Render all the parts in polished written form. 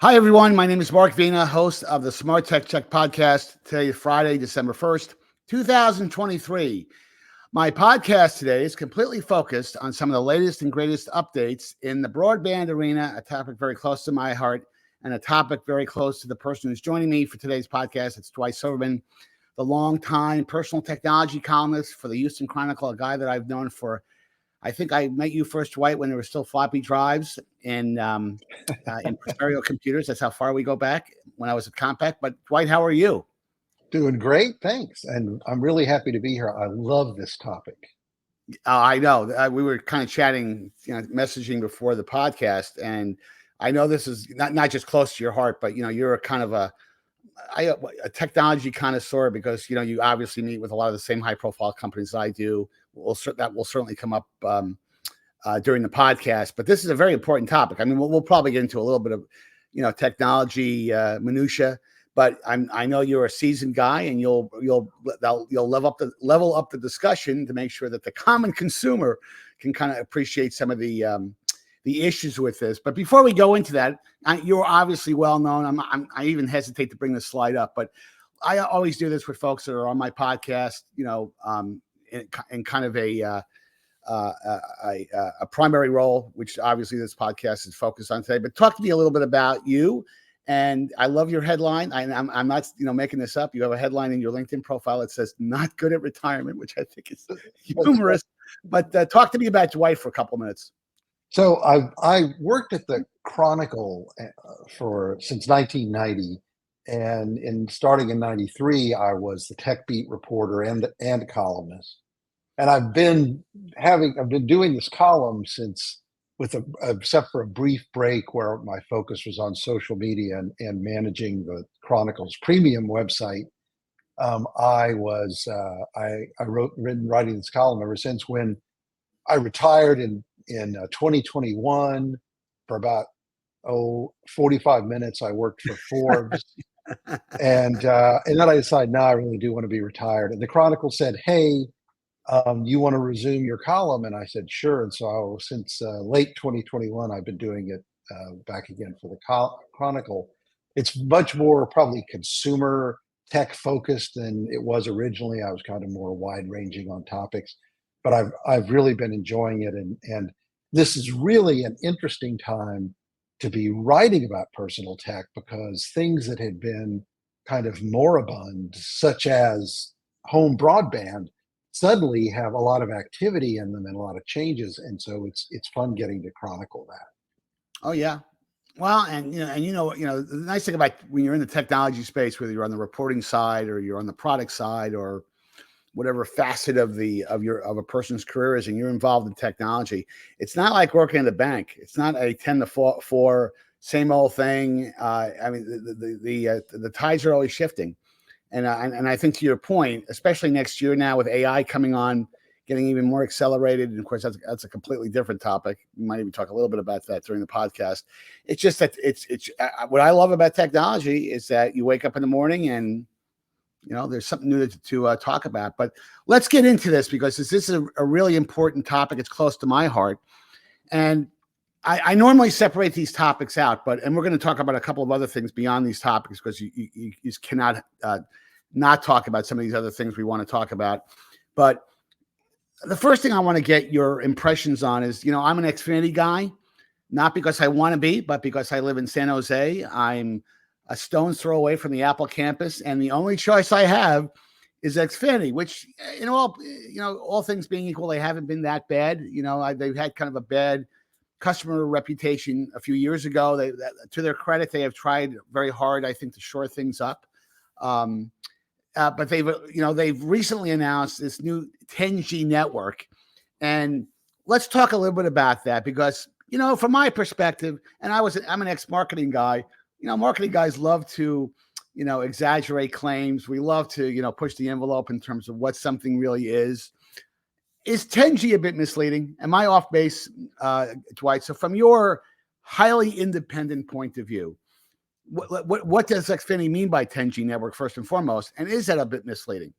Hi, everyone. My name is Mark Vina, host of the SmartTechCheck podcast. Today is Friday, December 1st, 2023. My podcast today is completely focused on some of the latest and greatest updates in the broadband arena, a topic very close to my heart and a topic very close to the person who's joining me for today's podcast. It's Dwight Silverman, the longtime personal technology columnist for the Houston Chronicle, a guy that I've known for, I think I met you first, Dwight, when there were still floppy drives in stereo computers. That's how far we go back when I was at Compaq. But Dwight, how are you? Doing great, thanks. And I'm really happy to be here. I love this topic. I know we were kind of chatting, messaging before the podcast, and I know this is not just close to your heart, but you're a kind of a technology connoisseur because you obviously meet with a lot of the same high profile companies I do. That will certainly come up during the podcast, but this is a very important topic. I mean, we'll probably get into a little bit of technology minutia, but I know you're a seasoned guy, and you'll level up the discussion to make sure that the common consumer can kind of appreciate some of the issues with this. But before we go into that, you're obviously well known. I even hesitate to bring this slide up, but I always do this with folks that are on my podcast, in kind of a primary role, which obviously this podcast is focused on today. But talk to me a little bit about you. And I love your headline. I'm not making this up. You have a headline in your LinkedIn profile that says "Not good at retirement," which I think is humorous. But talk to me about Dwight for a couple of minutes. So I worked at the Chronicle since 1990, and starting in '93, I was the tech beat reporter and columnist. And I've been doing this column since, except for a brief break where my focus was on social media and managing the Chronicle's premium website. I've been writing this column ever since when I retired in 2021 for about 45 minutes. I worked for Forbes. and then I decided, no, I really do want to be retired. And the Chronicle said, hey, you want to resume your column? And I said, sure. And so since late 2021, I've been doing it back again for the Chronicle. It's much more probably consumer tech focused than it was originally. I was kind of more wide ranging on topics, but I've really been enjoying it. And this is really an interesting time to be writing about personal tech, because things that had been kind of moribund, such as home broadband, suddenly have a lot of activity in them and a lot of changes. And so it's fun getting to chronicle that. Oh yeah. Well, and the nice thing about when you're in the technology space, whether you're on the reporting side or you're on the product side or whatever facet of a person's career is, and you're involved in technology, it's not like working in the bank. It's not a 10 to 4 same old thing. I mean, the tides are always shifting. And I think to your point, especially next year now with AI coming on, getting even more accelerated, and of course that's a completely different topic. We might even talk a little bit about that during the podcast. It's just that it's what I love about technology is that you wake up in the morning and there's something new to talk about. But let's get into this, because this is a really important topic. It's close to my heart, and I normally separate these topics out, and we're going to talk about a couple of other things beyond these topics, because you just cannot not talk about some of these other things we want to talk about. But the first thing I want to get your impressions on is, I'm an Xfinity guy, not because I want to be, but because I live in San Jose. I'm a stone's throw away from the Apple campus, and the only choice I have is Xfinity, which, all things being equal, they haven't been that bad. They've had kind of a bad customer reputation a few years ago. To their credit, they have tried very hard, I think, to shore things up. But they've recently announced this new 10G network, and let's talk a little bit about that, because from my perspective, and I'm an ex-marketing guy. Marketing guys love to exaggerate claims. We love to push the envelope in terms of what something really is. Is 10G a bit misleading? Am I off base, Dwight? So from your highly independent point of view, what does Xfinity mean by 10G network, first and foremost? And is that a bit misleading?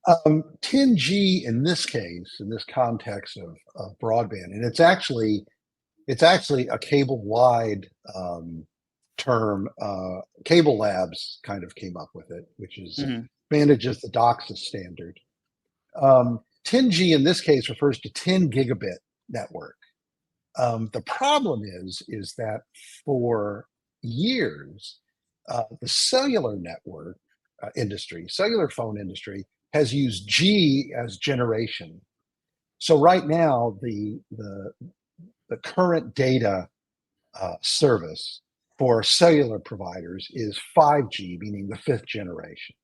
10G in this case, in this context of broadband, and it's actually a cable-wide term, Cable Labs kind of came up with it, which is Mhm. manages the DOCSIS standard. 10G in this case refers to 10 gigabit network. The problem is that for years, the cellular network industry, cellular phone industry, has used G as generation. So right now, the current data service for cellular providers is 5G, meaning the fifth generation.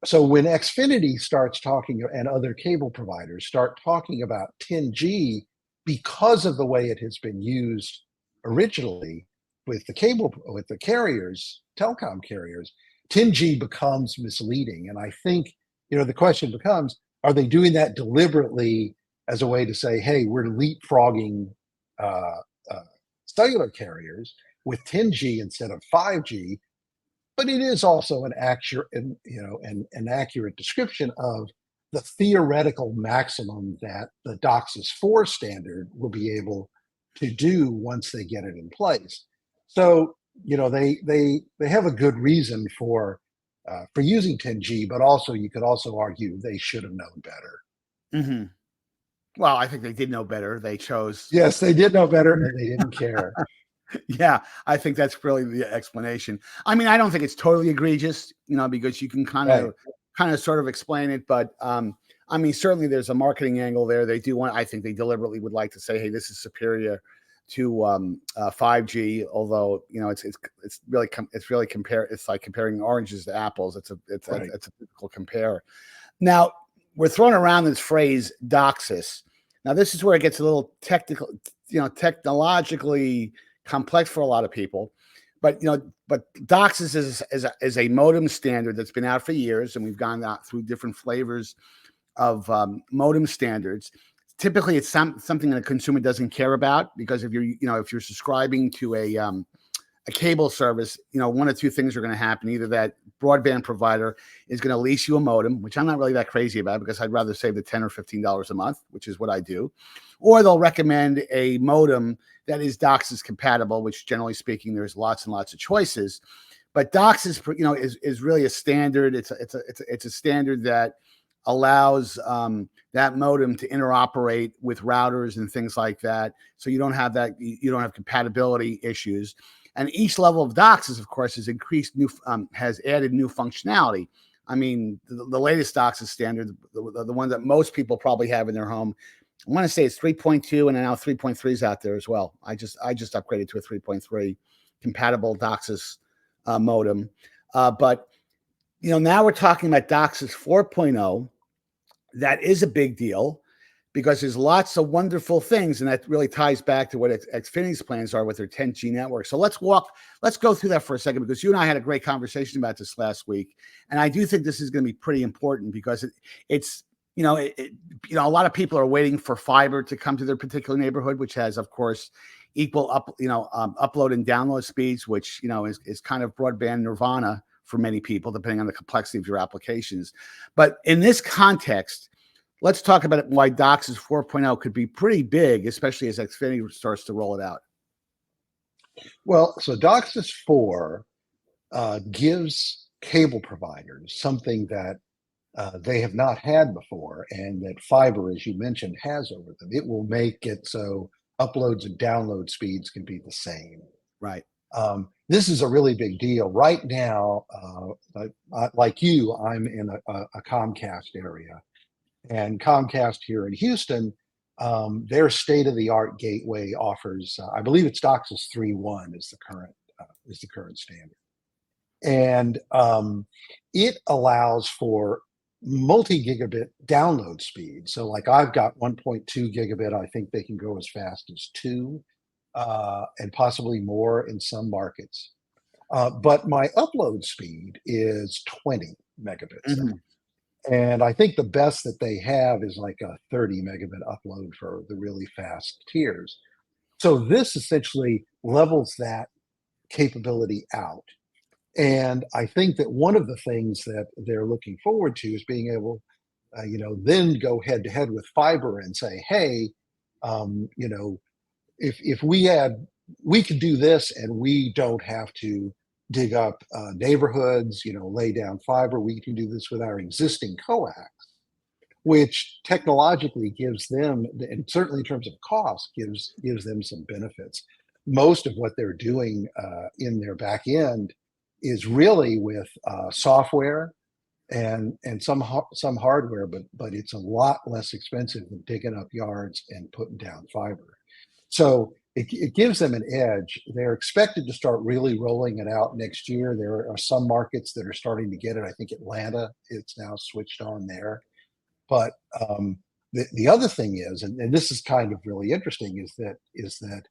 So when Xfinity starts talking and other cable providers start talking about 10G, because of the way it has been used originally with the carriers, telecom carriers, 10G becomes misleading. And I think, the question becomes, are they doing that deliberately as a way to say, hey, we're leapfrogging uh, uh, cellular carriers with 10G instead of 5G? But it is also an accurate description of the theoretical maximum that the DOCSIS 4 standard will be able to do once they get it in place. So they have a good reason for using 10G, but also you could also argue they should have known better. Mhm. Well, I think they did know better. They chose. Yes, they did know better, and they didn't care. Yeah, I think that's really the explanation. I mean, I don't think it's totally egregious, because you can Right. kind of sort of explain it, but I mean, certainly there's a marketing angle there. They do want. I think they deliberately would like to say, "Hey, this is superior to 5G." Although it's really compare. It's like comparing oranges to apples. Right. It's a typical compare. Now we're throwing around this phrase DOCSIS. Now this is where it gets a little technical, technologically complex for a lot of people. But DOCSIS is a modem standard that's been out for years, and we've gone out through different flavors of modem standards. Typically, it's something that a consumer doesn't care about, because if you're subscribing to a cable service, one of two things are going to happen. Either that broadband provider is going to lease you a modem, which I'm not really that crazy about, because I'd rather save the $10 or $15 a month, which is what I do, or they'll recommend a modem that is DOCSIS compatible, which generally speaking, there's lots and lots of choices. But DOCSIS, is really a standard. It's a standard that allows that modem to interoperate with routers and things like that. So you don't have compatibility issues. And each level of DOCSIS, of course, has added new functionality. I mean, the latest DOCSIS standard, the one that most people probably have in their home, I want to say it's 3.2, and now 3.3 is out there as well. I just upgraded to a 3.3 compatible DOCSIS modem. But now we're talking about DOCSIS 4.0. That is a big deal, because there's lots of wonderful things, and that really ties back to what Xfinity's plans are with their 10G network. So let's go through that for a second, because you and I had a great conversation about this last week, and I do think this is going to be pretty important, because it's a lot of people are waiting for fiber to come to their particular neighborhood, which has, of course, equal upload and download speeds, which is kind of broadband nirvana for many people, depending on the complexity of your applications. But in this context, let's talk about why DOCSIS 4.0 could be pretty big, especially as Xfinity starts to roll it out. Well, so DOCSIS 4 gives cable providers something that they have not had before, and that fiber, as you mentioned, has over them. It will make it so uploads and download speeds can be the same. Right. This is a really big deal. Right now, like you, I'm in a Comcast area, and Comcast here in Houston, their state-of-the-art gateway offers, I believe it's DOCSIS 3.1 is the current standard, and it allows for multi-gigabit download speed. So, like, I've got 1.2 gigabit. I think they can go as fast as 2, and possibly more in some markets. But my upload speed is 20 megabits. Mhm. And I think the best that they have is like a 30 megabit upload for the really fast tiers. So this essentially levels that capability out. And I think that one of the things that they're looking forward to is being able, then go head to head with fiber and say, hey, if we add we can do this and we don't have to dig up neighborhoods, lay down fiber. We can do this with our existing coax, which technologically gives them, and certainly in terms of cost, gives them some benefits. Most of what they're doing in their back end is really with software and some hardware, but it's a lot less expensive than digging up yards and putting down fiber. So it gives them an edge. They're expected to start really rolling it out next year. There are some markets that are starting to get it. I think Atlanta, it's now switched on there. But the other thing is, and this is kind of really interesting, is that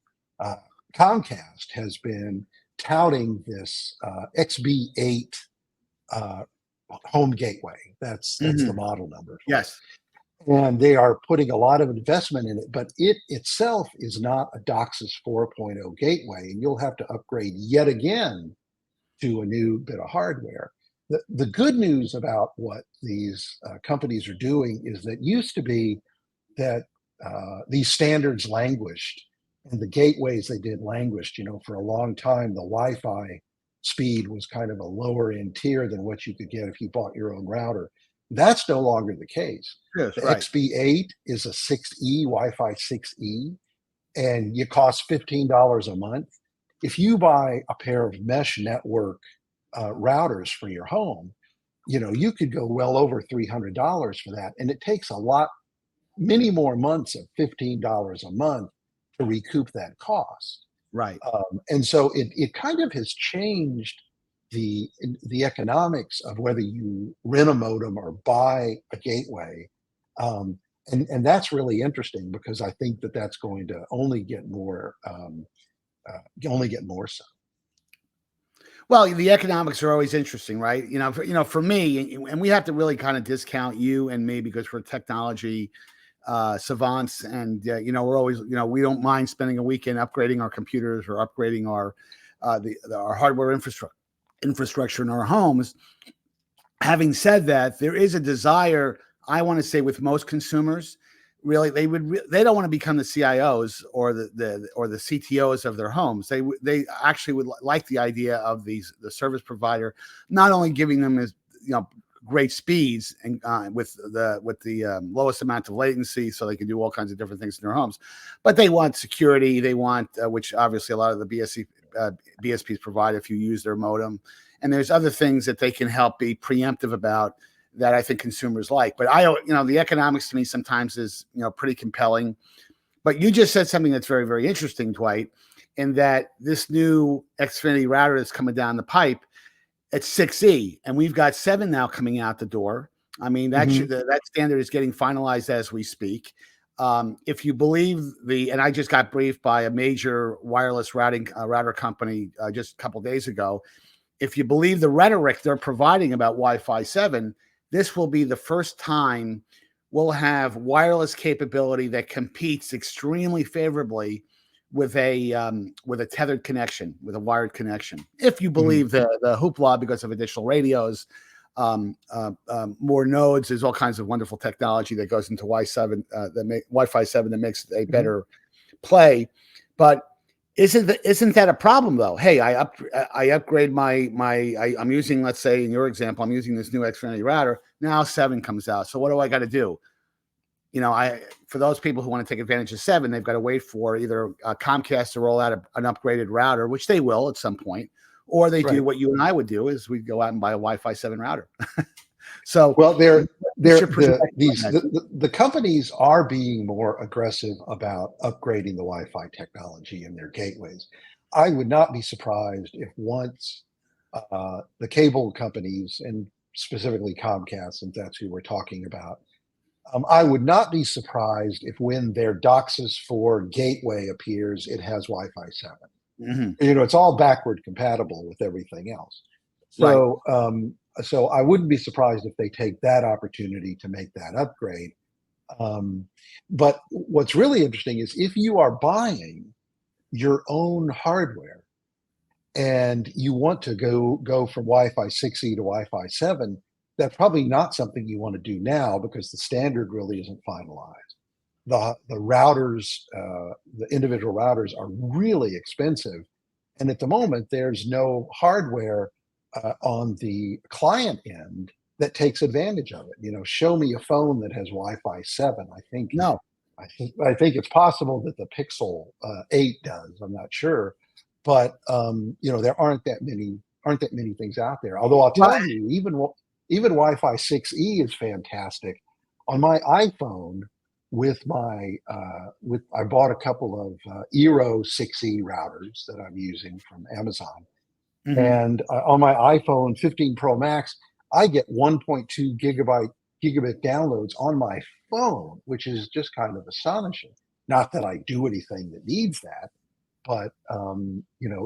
Comcast has been touting this XB8 home gateway. That's the model number. Yes. And they are putting a lot of investment in it, but it itself is not a DOCSIS 4.0 gateway, and you'll have to upgrade yet again to a new bit of hardware. The good news about what these companies are doing is that used to be that these standards languished, and the gateways they did languished. For a long time, the Wi-Fi speed was kind of a lower end tier than what you could get if you bought your own router. That's no longer the case. Yes, The right. XB8 is a 6E, Wi-Fi 6E, and it costs $15 a month. If you buy a pair of mesh network routers for your home, you could go well over $300 for that. And it takes many more months of $15 a month to recoup that cost. Right. And so it kind of has changed the economics of whether you rent a modem or buy a gateway. And that's really interesting because I think that that's going to only get more so. Well, the economics are always interesting, right? For me, and we have to really kind of discount you and me because we're technology savants, and we're always, we don't mind spending a weekend upgrading our computers or upgrading our hardware infrastructure in our homes. Having said that, there is a desire, I want to say, with most consumers. Really, they don't want to become the CIOs or the CTOs of their homes. They actually would like the idea of the service provider not only giving them great speeds and with the lowest amount of latency, so they can do all kinds of different things in their homes, but they want security. They want which obviously a lot of the BSPs provide if you use their modem, and there's other things that they can help be preemptive about that I think consumers like. But the economics to me sometimes is, pretty compelling. But you just said something that's very, very interesting, Dwight, in that this new Xfinity router that's coming down the pipe, it's 6E, and we've got 7 now coming out the door. I mean, that standard is getting finalized as we speak. If you believe and I just got briefed by a major wireless router company just a couple of days ago. If you believe the rhetoric they're providing about Wi-Fi 7, this will be the first time we'll have wireless capability that competes extremely favorably with a tethered connection, with a wired connection. If you believe the hoopla because of additional radios, more nodes, there's all kinds of wonderful technology that goes into Wi-Fi 7 that makes it a better play. But isn't that a problem though? Hey, I upgrade I'm using, let's say in your example, I'm using this new Xfinity router. Now 7 comes out. So what do I got to do? For those people who want to take advantage of 7, they've got to wait for either Comcast to roll out an upgraded router, which they will at some point, or they do what you and I would do, is we'd go out and buy a Wi-Fi 7 router. So, well, the companies are being more aggressive about upgrading the Wi-Fi technology in their gateways. I would not be surprised if once the cable companies, and specifically Comcast, since that's who we're talking about, I would not be surprised if when their DOCSIS 4 gateway appears, it has Wi-Fi 7. It's all backward compatible with everything else. So, so I wouldn't be surprised if they take that opportunity to make that upgrade. But what's really interesting is if you are buying your own hardware and you want to go from Wi-Fi 6E to Wi-Fi 7, that's probably not something you want to do now because the standard really isn't finalized. the routers, the individual routers are really expensive. And at the moment, there's no hardware on the client end that takes advantage of it. Show me a phone that has Wi-Fi 7. No. I think it's possible that the Pixel 8 does. I'm not sure, but there aren't that many things out there. Although I'll Well, tell you, even Wi-Fi 6E is fantastic. On my iPhone, I bought a couple of Eero 6E routers that I'm using from Amazon, mhm. and on my iPhone 15 Pro Max, I get 1.2 gigabit downloads on my phone, which is just kind of astonishing. Not that I do anything that needs that, but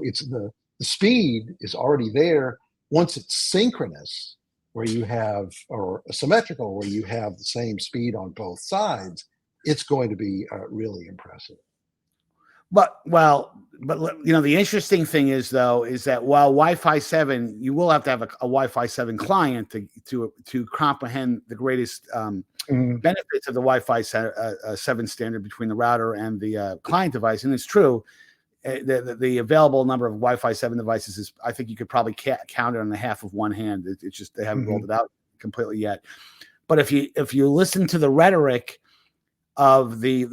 it's the speed is already there. Once it's synchronous, or symmetrical, where you have the same speed on both sides, it's going to be really impressive. But the interesting thing is though is that while Wi-Fi 7, you will have to have a Wi-Fi 7 client to comprehend the greatest Mhm. benefits of the Wi-Fi 7 standard between the router and the client device. And it's true, the available number of Wi-Fi 7 devices is, I think you could probably count it on the half of one hand. It's just they haven't rolled Mhm. it out completely yet. But if you listen to the rhetoric of the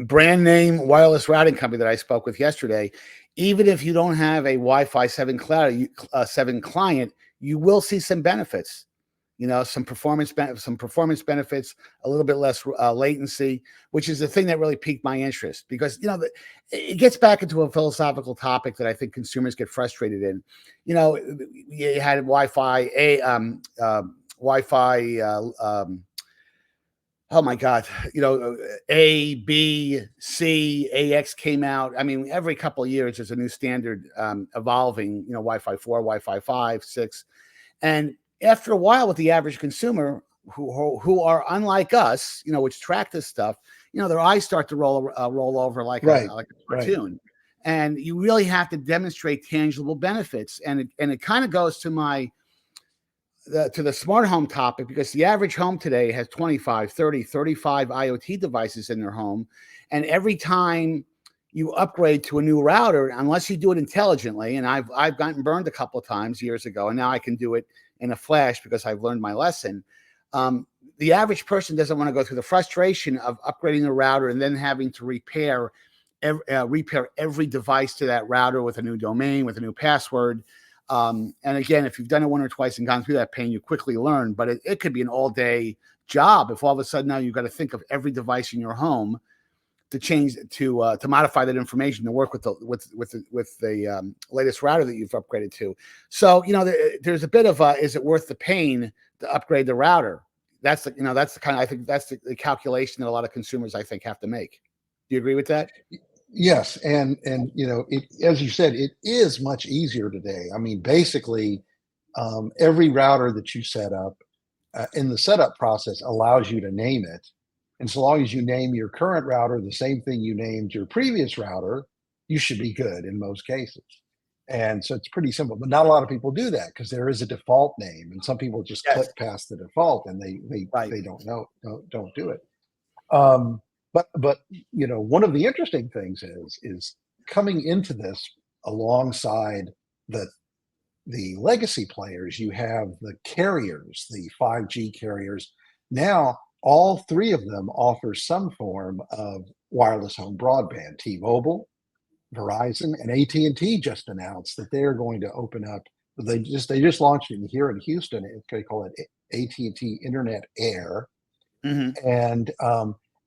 brand name wireless routing company that I spoke with yesterday, even if you don't have a Wi-Fi 7 client, you will see some benefits. Some performance benefits, a little bit less latency, which is the thing that really piqued my interest, because it gets back into a philosophical topic that I think consumers get frustrated in. You had Wi-Fi. Oh my God, A, B, C, AX came out. I mean, every couple of years there's a new standard evolving, Wi-Fi 4, Wi-Fi 5, 6. And after a while, with the average consumer who are unlike us, which track this stuff, their eyes start to roll over like a Right, right. cartoon. And you really have to demonstrate tangible benefits. And it kind of goes to the smart home topic, because the average home today has 25, 30, 35 IoT devices in their home. And every time you upgrade to a new router, unless you do it intelligently, and I've gotten burned a couple of times years ago, and now I can do it in a flash because I've learned my lesson. The average person doesn't want to go through the frustration of upgrading the router and then having to repair every device to that router with a new domain, with a new password. And again, if you've done it one or twice and gone through that pain, you quickly learn. But it could be an all-day job if all of a sudden now you've got to think of every device in your home to change to modify that information to work with the latest router that you've upgraded to. So there's a bit of is it worth the pain to upgrade the router? That's the kind of, I think that's the calculation that a lot of consumers, I think, have to make. Do you agree with that? Yes, and as you said, it is much easier today. I mean, basically, every router that you set up in the setup process allows you to name it, and so long as you name your current router the same thing you named your previous router, you should be good in most cases. And so it's pretty simple, but not a lot of people do that because there is a default name, and some people just click Yes. past the default and they they Right. they don't know don't do it. Um, but one of the interesting things is coming into this alongside the the legacy players. You have the carriers, the 5G carriers. Now, all three of them offer some form of wireless home broadband. T-Mobile, Verizon, and AT&T just announced that they're going to open up. They just launched it here in Houston. They call it AT&T Internet Air, Hmm.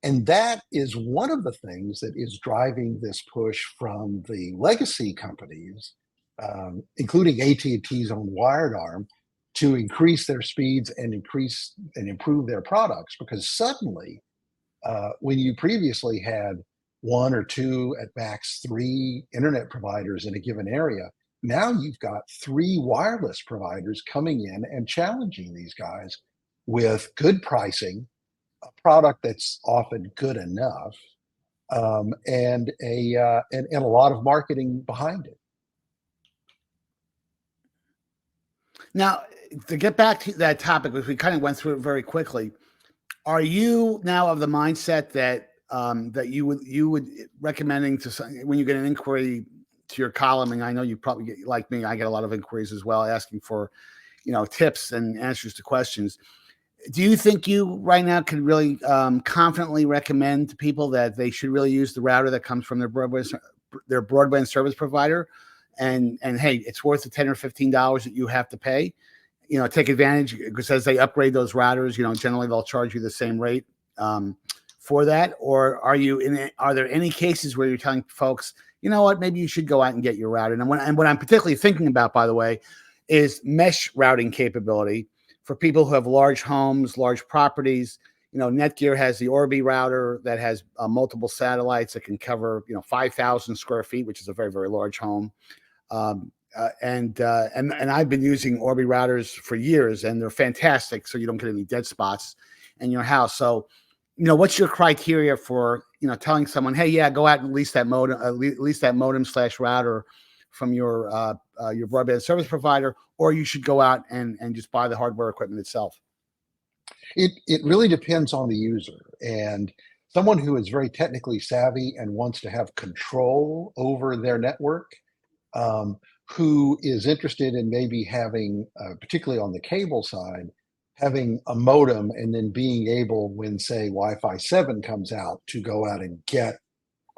and that is one of the things that is driving this push from the legacy companies, including AT&T's own wired arm, to increase their speeds and increase and improve their products. Because suddenly, when you previously had one or two, at max three internet providers in a given area, now you've got three wireless providers coming in and challenging these guys with good pricing, a product that's often good enough, and a lot of marketing behind it. Now, to get back to that topic, which we kind of went through it very quickly, are you now of the mindset that that you would recommending to when you get an inquiry to your column, and I know you probably get, like me, I get a lot of inquiries as well, asking for tips and answers to questions. Do you think you right now can really confidently recommend to people that they should really use the router that comes from their broadband service provider, and hey, it's worth the $10 or $15 that you have to pay? Take advantage, because as they upgrade those routers, generally they'll charge you the same rate for that. Or are there any cases where you're telling folks, you know what, maybe you should go out and get your router? And what I'm particularly thinking about, by the way, is mesh routing capability for people who have large homes, large properties. Netgear has the Orbi router that has multiple satellites that can cover 5,000 square feet, which is a very, very large home. And I've been using Orbi routers for years, and they're fantastic. So you don't get any dead spots in your house. So, what's your criteria for telling someone, hey, yeah, go out and lease that modem slash router from your broadband service provider, or you should go out and just buy the hardware equipment itself? It really depends on the user, and someone who is very technically savvy and wants to have control over their network, who is interested in maybe having, particularly on the cable side, having a modem and then being able, when say Wi-Fi 7 comes out, to go out and get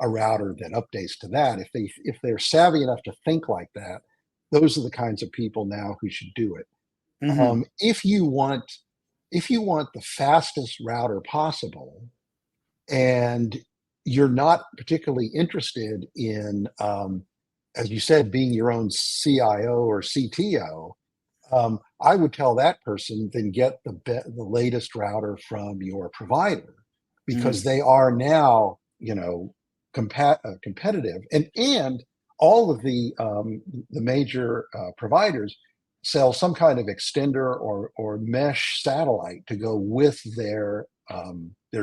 a router that updates to that. If they're savvy enough to think like that, those are the kinds of people now who should do it. Mm-hmm. If you want the fastest router possible, and you're not particularly interested in, as you said, being your own CIO or CTO, I would tell that person, then get the latest router from your provider, Mm-hmm. because they are now, competitive, and all of the major providers sell some kind of extender or mesh satellite to go with their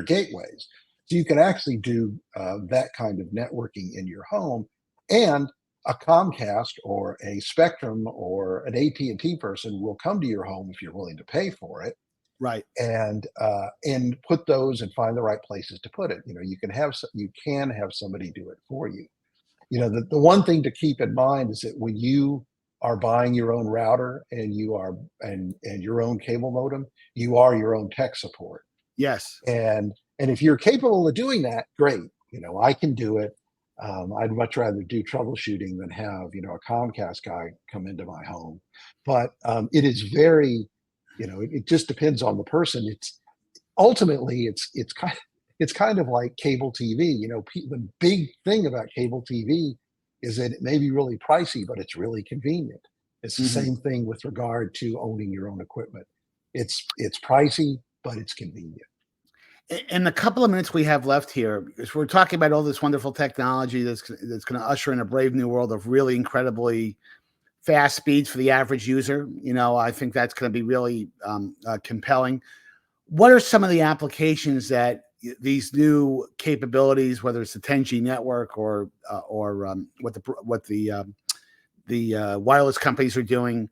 gateways. So you can actually do that kind of networking in your home, and a Comcast or a Spectrum or an AT&T person will come to your home if you're willing to pay for it, Right. and put those and find the right places to put it. You can have somebody do it for you. The one thing to keep in mind is that when you are buying your own router and your own cable modem, you are your own tech support. Yes. And if you're capable of doing that, great. I can do it. I'd much rather do troubleshooting than have a Comcast guy come into my home. But it is very, it just depends on the person. It's ultimately it's kind of like cable TV. The big thing about cable TV is that it may be really pricey, but it's really convenient. It's the Mm-hmm. same thing with regard to owning your own equipment. It's pricey, but it's convenient. In the couple of minutes we have left here, is we're talking about all this wonderful technology that's going to usher in a brave new world of really incredibly fast speeds for the average user. I think that's going to be really compelling. What are some of the applications that these new capabilities, whether it's the 10G network or what the wireless companies are doing,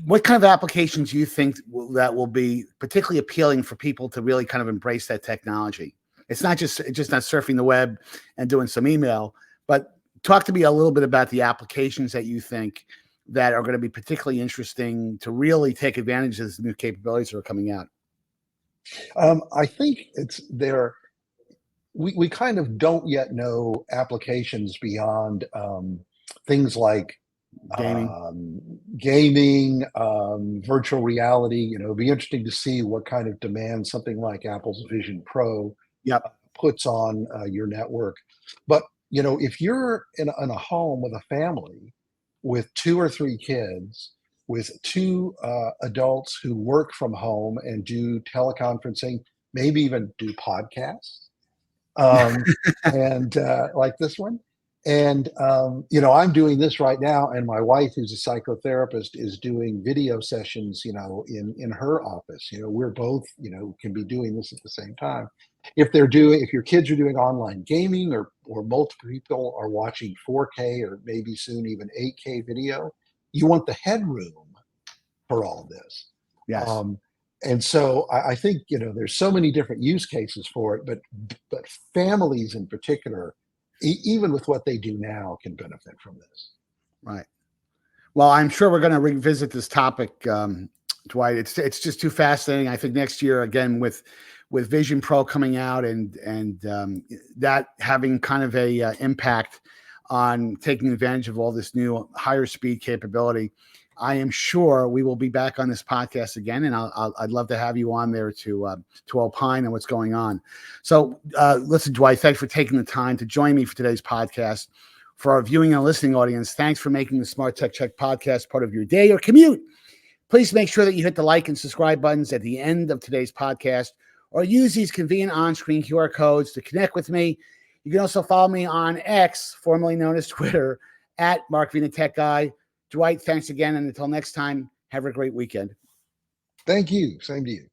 what kind of applications do you think that will be particularly appealing for people to really kind of embrace that technology? It's just not surfing the web and doing some email, but talk to me a little bit about the applications that you think that are going to be particularly interesting to really take advantage of these new capabilities that are coming out. I think it's there. We kind of don't yet know applications beyond things like Gaming. gaming, virtual reality. It'd be interesting to see what kind of demand something like Apple's Vision Pro Yep. puts on your network. But if you're in a home with a family with 2 or 3 kids, with two adults who work from home and do teleconferencing, maybe even do podcasts, and like this one. And I'm doing this right now, and my wife, who's a psychotherapist, is doing video sessions, in her office. We're both, can be doing this at the same time. If your kids are doing online gaming, or multiple people are watching 4K or maybe soon even 8K video, you want the headroom for all of this. Yes. And so I think, there's so many different use cases for it, but families in particular, even with what they do now, can benefit from this. Right. Well, I'm sure we're going to revisit this topic, Dwight. It's just too fascinating. I think next year, again, with Vision Pro coming out and that having kind of a impact on taking advantage of all this new higher speed capability, I am sure we will be back on this podcast again, and I'd love to have you on there to opine on what's going on. So, listen, Dwight, thanks for taking the time to join me for today's podcast. For our viewing and listening audience, thanks for making the Smart Tech Check podcast part of your day or commute. Please make sure that you hit the like and subscribe buttons at the end of today's podcast, or use these convenient on-screen QR codes to connect with me. You can also follow me on X, formerly known as Twitter, at Mark Vina Tech Guy. Dwight, thanks again. And until next time, have a great weekend. Thank you. Same to you.